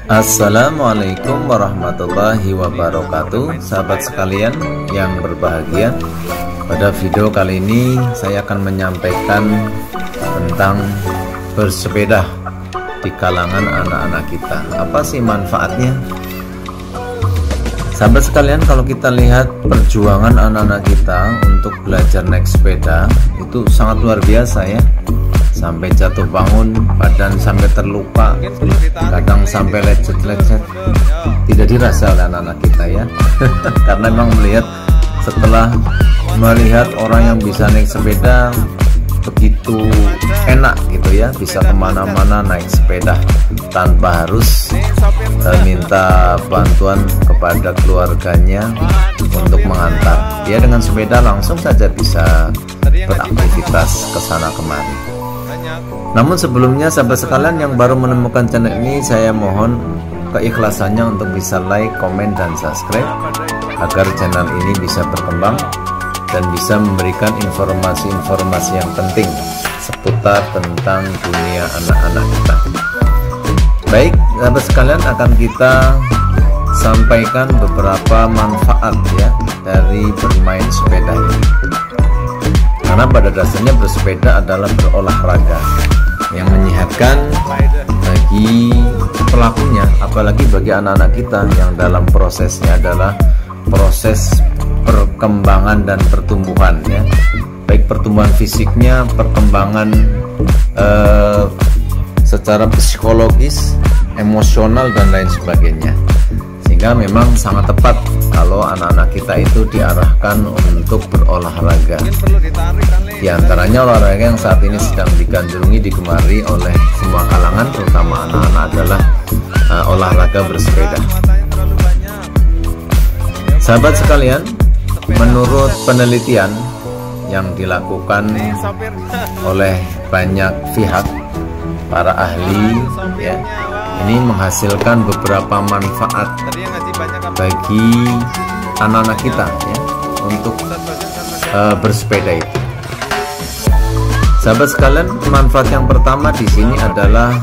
Assalamualaikum warahmatullahi wabarakatuh, sahabat sekalian yang berbahagia. Pada video kali ini saya akan menyampaikan tentang bersepeda di kalangan anak-anak kita. Apa sih manfaatnya? Sahabat sekalian, kalau kita lihat perjuangan anak-anak kita untuk belajar naik sepeda itu sangat luar biasa ya. Sampai jatuh bangun, badan sampai terluka, kadang sampai lecet-lecet, tidak dirasa oleh anak-anak kita ya. Karena memang setelah melihat orang yang bisa naik sepeda begitu enak gitu ya, bisa kemana-mana naik sepeda tanpa harus minta bantuan kepada keluarganya untuk mengantar. Dia dengan sepeda langsung saja bisa beraktivitas ke sana kemari. Namun sebelumnya sahabat sekalian yang baru menemukan channel ini, saya mohon keikhlasannya untuk bisa like, komen, dan subscribe agar channel ini bisa berkembang dan bisa memberikan informasi-informasi yang penting seputar tentang dunia anak-anak kita. Baik sahabat sekalian, akan kita sampaikan beberapa manfaat ya dari bermain sepeda ini. Karena pada dasarnya bersepeda adalah berolahraga yang menyehatkan bagi pelakunya, apalagi bagi anak-anak kita yang dalam prosesnya adalah proses perkembangan dan pertumbuhan ya, baik pertumbuhan fisiknya, perkembangan secara psikologis, emosional, dan lain sebagainya. Sehingga memang sangat tepat kalau anak-anak kita itu diarahkan untuk berolahraga. Di antaranya olahraga yang saat ini sedang digandrungi, digemari oleh semua kalangan, terutama anak-anak, adalah olahraga bersepeda. Sahabat sekalian, menurut penelitian yang dilakukan oleh banyak pihak, para ahli ya, ini menghasilkan beberapa manfaat bagi anak-anak kita ya, untuk bersepeda itu. Sahabat sekalian, manfaat yang pertama di sini adalah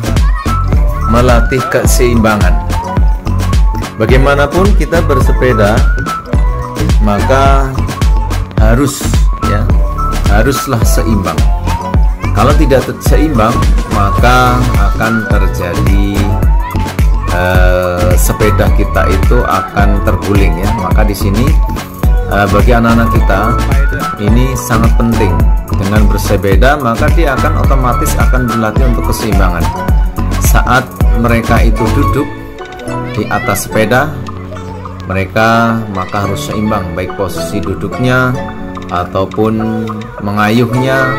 melatih keseimbangan. Bagaimanapun kita bersepeda, maka haruslah seimbang. Kalau tidak seimbang, maka akan terjadi sepeda kita itu akan terguling ya. Maka di sini bagi anak-anak kita ini sangat penting. Dengan bersepeda, maka dia akan otomatis akan berlatih untuk keseimbangan. Saat mereka itu duduk di atas sepeda, mereka maka harus seimbang, baik posisi duduknya ataupun mengayuhnya,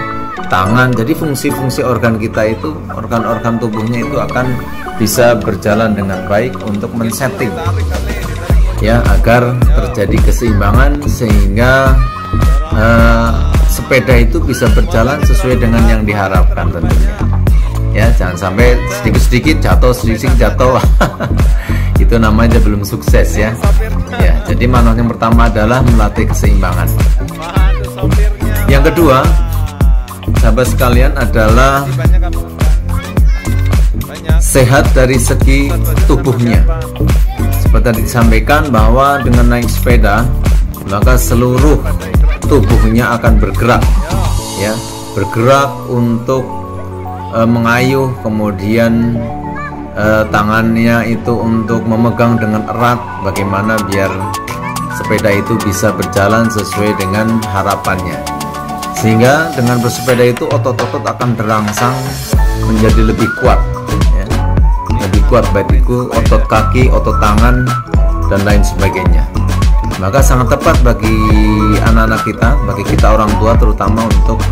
tangan. Jadi fungsi-fungsi organ kita itu, organ-organ tubuhnya itu akan bisa berjalan dengan baik untuk men-setting ya, agar terjadi keseimbangan sehingga sepeda itu bisa berjalan sesuai dengan yang diharapkan tentunya ya. Jangan sampai sedikit-sedikit jatuh itu namanya belum sukses ya. Jadi manfaat yang pertama adalah melatih keseimbangan. Yang kedua sahabat sekalian adalah sehat dari segi tubuhnya. Seperti disampaikan bahwa dengan naik sepeda maka seluruh tubuhnya akan bergerak ya, bergerak untuk mengayuh, kemudian tangannya itu untuk memegang dengan erat, bagaimana biar sepeda itu bisa berjalan sesuai dengan harapannya. Sehingga dengan bersepeda itu otot-otot akan terangsang menjadi lebih kuat ya, lebih kuat, baik itu otot kaki, otot tangan, dan lain sebagainya. Maka sangat tepat bagi anak-anak kita, bagi kita orang tua terutama, untuk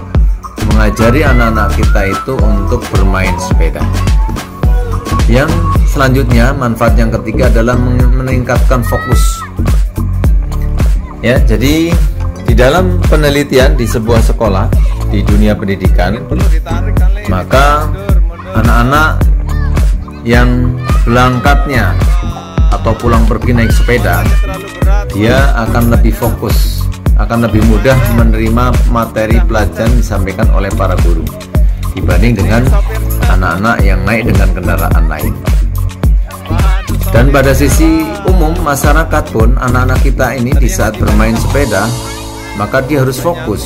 mengajari anak-anak kita itu untuk bermain sepeda. Yang selanjutnya, manfaat yang ketiga adalah meningkatkan fokus ya. Jadi di dalam penelitian di sebuah sekolah di dunia pendidikan, maka anak-anak yang berangkatnya atau pulang pergi naik sepeda, dia akan lebih fokus, akan lebih mudah menerima materi pelajaran disampaikan oleh para guru dibanding dengan anak-anak yang naik dengan kendaraan lain. Dan pada sisi umum masyarakat pun, anak-anak kita ini di saat bermain sepeda, maka dia harus fokus.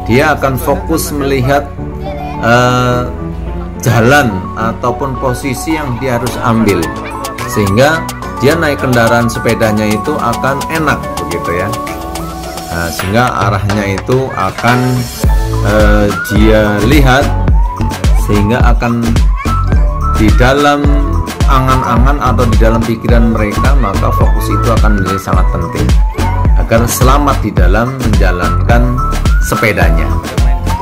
Dia akan fokus melihat jalan ataupun posisi yang dia harus ambil, sehingga dia naik kendaraan sepedanya itu akan enak begitu ya. Nah, sehingga arahnya itu akan dia lihat, sehingga akan di dalam angan-angan atau di dalam pikiran mereka, maka fokus itu akan menjadi sangat penting agar selamat di dalam menjalankan sepedanya.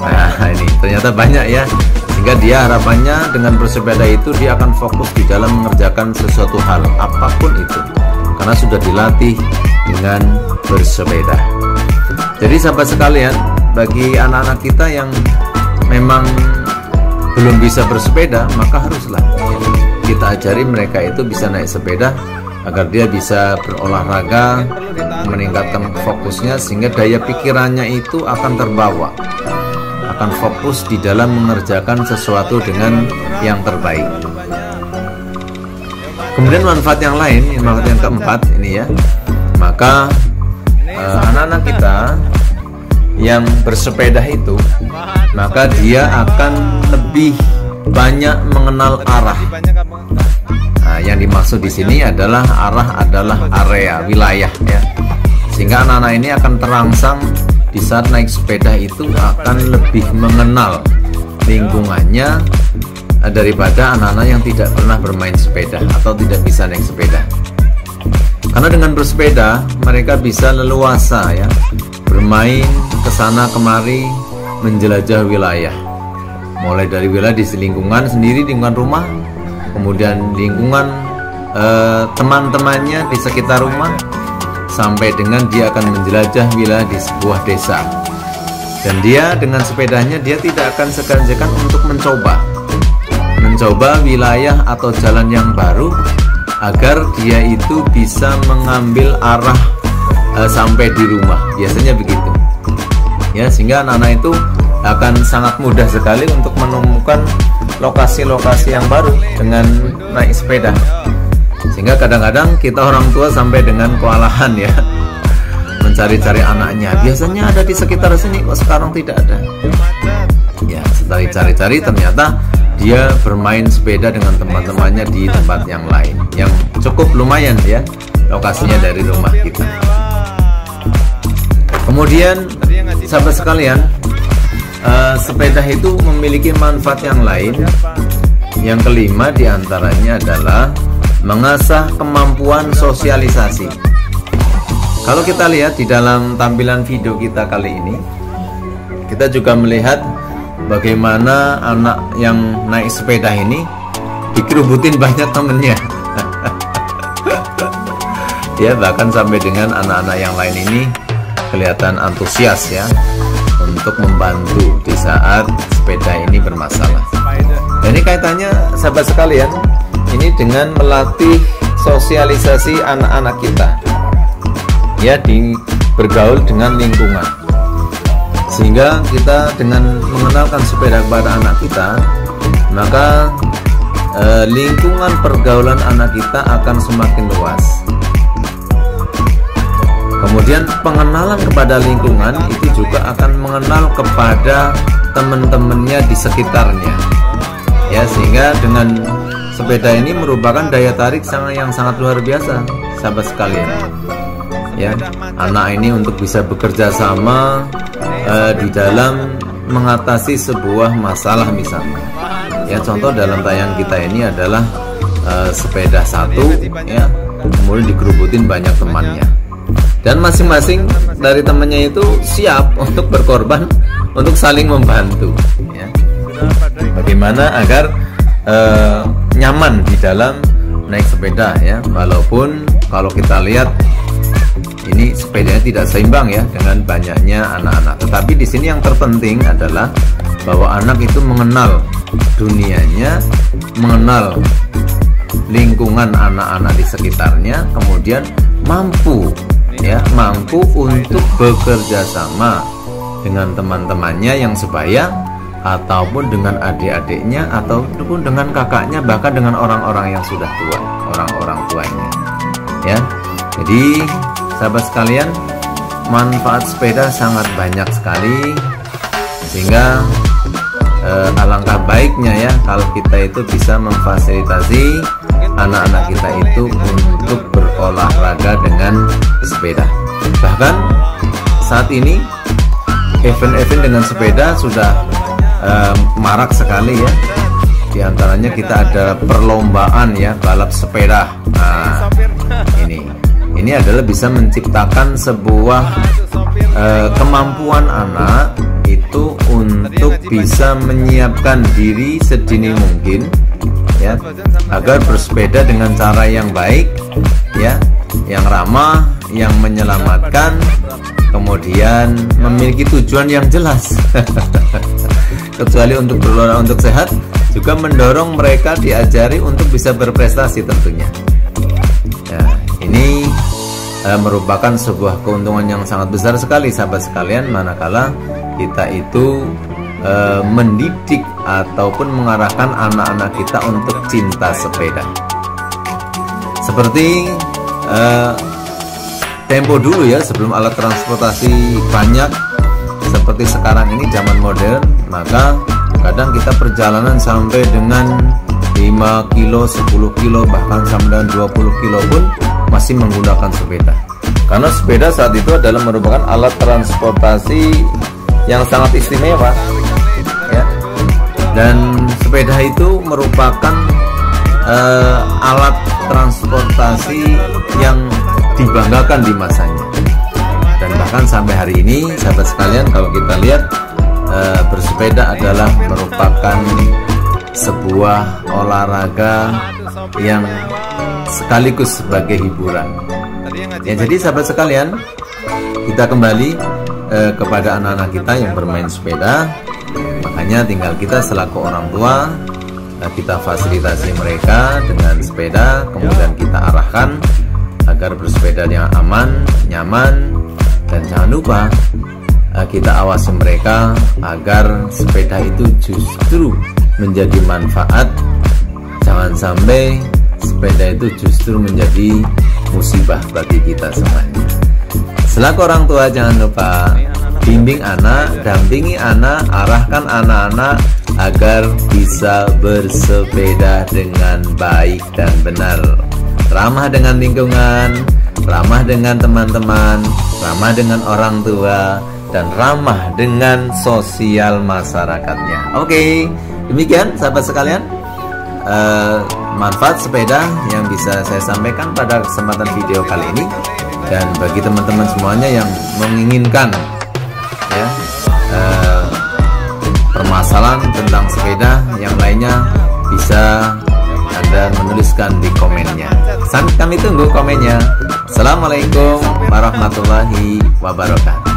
Nah, ini ternyata banyak ya, sehingga dia harapannya dengan bersepeda itu dia akan fokus di dalam mengerjakan sesuatu hal apapun itu, karena sudah dilatih dengan bersepeda. Jadi sahabat sekalian, bagi anak-anak kita yang memang belum bisa bersepeda, maka haruslah kita ajari mereka itu bisa naik sepeda agar dia bisa berolahraga, meningkatkan fokusnya, sehingga daya pikirannya itu akan terbawa, akan fokus di dalam mengerjakan sesuatu dengan yang terbaik. Kemudian manfaat yang lain, manfaat yang keempat ini ya, maka anak-anak kita yang bersepeda itu, maka dia akan lebih banyak mengenal arah. Nah, yang dimaksud di sini adalah arah adalah area, wilayah ya. Sehingga anak-anak ini akan terangsang di saat naik sepeda itu akan lebih mengenal lingkungannya daripada anak-anak yang tidak pernah bermain sepeda atau tidak bisa naik sepeda. Karena dengan bersepeda mereka bisa leluasa ya, bermain kesana kemari, menjelajah wilayah. Mulai dari wilayah di lingkungan sendiri, lingkungan rumah, kemudian lingkungan teman-temannya di sekitar rumah, sampai dengan dia akan menjelajah wilayah di sebuah desa. Dan dia dengan sepedanya dia tidak akan segan-segan untuk mencoba wilayah atau jalan yang baru, agar dia itu bisa mengambil arah sampai di rumah. Biasanya begitu ya, sehingga anak-anak itu akan sangat mudah sekali untuk menemukan lokasi-lokasi yang baru dengan naik sepeda. Sehingga kadang-kadang kita orang tua sampai dengan kewalahan ya, mencari-cari anaknya. Biasanya ada di sekitar sini, kok sekarang tidak ada. Ya, setelah dicari-cari ternyata dia bermain sepeda dengan teman-temannya di tempat yang lain, yang cukup lumayan ya lokasinya dari rumah kita. Kemudian sahabat sekalian, sepeda itu memiliki manfaat yang lain. Yang kelima diantaranya adalah mengasah kemampuan sosialisasi. Kalau kita lihat di dalam tampilan video kita kali ini, kita juga melihat bagaimana anak yang naik sepeda ini dikerubutin banyak temennya. Ya, bahkan sampai dengan anak-anak yang lain ini kelihatan antusias ya untuk membantu di saat sepeda ini bermasalah. Dan ini kaitannya sahabat sekalian, ini dengan melatih sosialisasi anak-anak kita ya, di bergaul dengan lingkungan. Sehingga kita dengan mengenalkan sepeda kepada anak kita, maka lingkungan pergaulan anak kita akan semakin luas. Kemudian pengenalan kepada lingkungan itu juga akan mengenal kepada teman-temannya di sekitarnya ya, sehingga dengan sepeda ini merupakan daya tarik yang sangat luar biasa sahabat sekalian ya. Anak ini untuk bisa bekerja sama di dalam mengatasi sebuah masalah misalnya ya, contoh dalam tayang kita ini adalah sepeda satu ya, kemudian dikerubutin banyak temannya, dan masing-masing dari temannya itu siap untuk berkorban untuk saling membantu ya. Bagaimana agar nyaman di dalam naik sepeda ya, walaupun kalau kita lihat ini sepedanya tidak seimbang ya dengan banyaknya anak-anak. Tetapi di sini yang terpenting adalah bahwa anak itu mengenal dunianya, mengenal lingkungan anak-anak di sekitarnya, kemudian mampu untuk bekerja sama dengan teman-temannya yang sebaya ataupun dengan adik-adiknya, ataupun dengan kakaknya, bahkan dengan orang-orang yang sudah tua, orang-orang tuanya ya. Jadi sahabat sekalian, manfaat sepeda sangat banyak sekali, sehingga alangkah baiknya ya kalau kita itu bisa memfasilitasi anak-anak kita itu untuk berolahraga dengan sepeda. Bahkan saat ini event-event dengan sepeda sudah marak sekali ya. Di antaranya kita ada perlombaan ya, balap sepeda. Nah, ini adalah bisa menciptakan sebuah kemampuan anak itu untuk bisa menyiapkan diri sedini mungkin ya, agar bersepeda dengan cara yang baik ya, yang ramah, yang menyelamatkan, kemudian memiliki tujuan yang jelas. Kecuali untuk berolahraga untuk sehat, juga mendorong mereka diajari untuk bisa berprestasi tentunya. Nah, ini merupakan sebuah keuntungan yang sangat besar sekali sahabat sekalian, manakala kita itu mendidik ataupun mengarahkan anak-anak kita untuk cinta sepeda. Seperti tempo dulu ya, sebelum alat transportasi banyak seperti sekarang ini zaman modern, maka kadang kita perjalanan sampai dengan 5 kilo, 10 kilo, bahkan sampai dengan 20 kilo pun masih menggunakan sepeda. Karena sepeda saat itu adalah merupakan alat transportasi yang sangat istimewa ya. Dan sepeda itu merupakan alat transportasi yang dibanggakan di masanya. Dan bahkan sampai hari ini sahabat sekalian, kalau kita lihat bersepeda adalah merupakan sebuah olahraga yang sekaligus sebagai hiburan ya. Jadi sahabat sekalian, kita kembali kepada anak-anak kita yang bermain sepeda. Makanya tinggal kita selaku orang tua, kita fasilitasi mereka dengan sepeda, kemudian kita arahkan agar bersepeda yang aman, nyaman, dan jangan lupa kita awasi mereka agar sepeda itu justru menjadi manfaat. Jangan sampai sepeda itu justru menjadi musibah bagi kita semuanya. Selaku orang tua, jangan lupa bimbing anak, dampingi anak, arahkan anak-anak agar bisa bersepeda dengan baik dan benar, ramah dengan lingkungan, ramah dengan teman-teman, ramah dengan orang tua, dan ramah dengan sosial masyarakatnya. Oke, demikian sahabat sekalian, manfaat sepeda yang bisa saya sampaikan pada kesempatan video kali ini. Dan bagi teman-teman semuanya yang menginginkan ya permasalahan tentang sepeda yang lainnya, bisa Anda menuliskan di komennya. Kami tunggu komennya. Assalamualaikum warahmatullahi wabarakatuh.